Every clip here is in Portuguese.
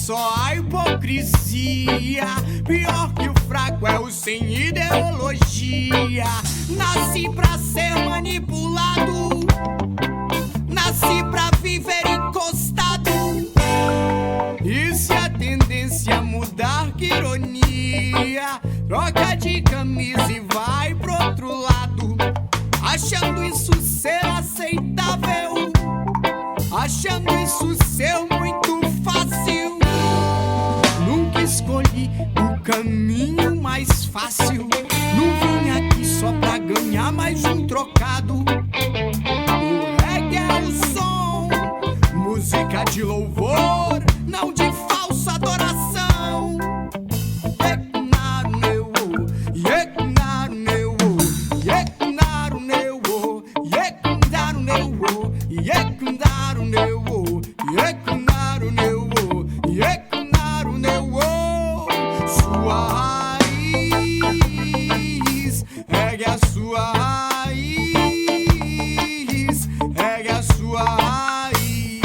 só a hipocrisia. Pior que o fraco é o sem ideologia. Nasci pra ser manipulado, nasci pra viver encostado. E se a tendência mudar, que ironia. Troca de camisa e vai pro outro lado, achando isso ser aceitável, achando isso ser muito fácil. Nunca escolhi o caminho mais fácil. Não vim aqui só pra ganhar mais um trocado. O reggae é o som, música de louvor, não de falsa adoração. Sua raiz, regue a sua raiz, regue a sua raiz.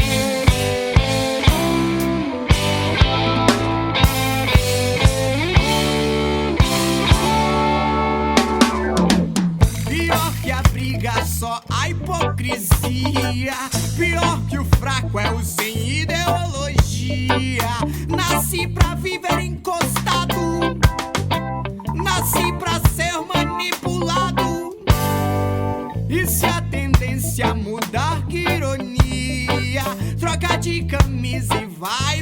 Pior que a briga, só a hipocrisia. Pior que o fraco é o sem ideologia. Nasci pra viver encostado, nasci pra ser manipulado. E se a tendência mudar, que ironia. Troca de camisa e vai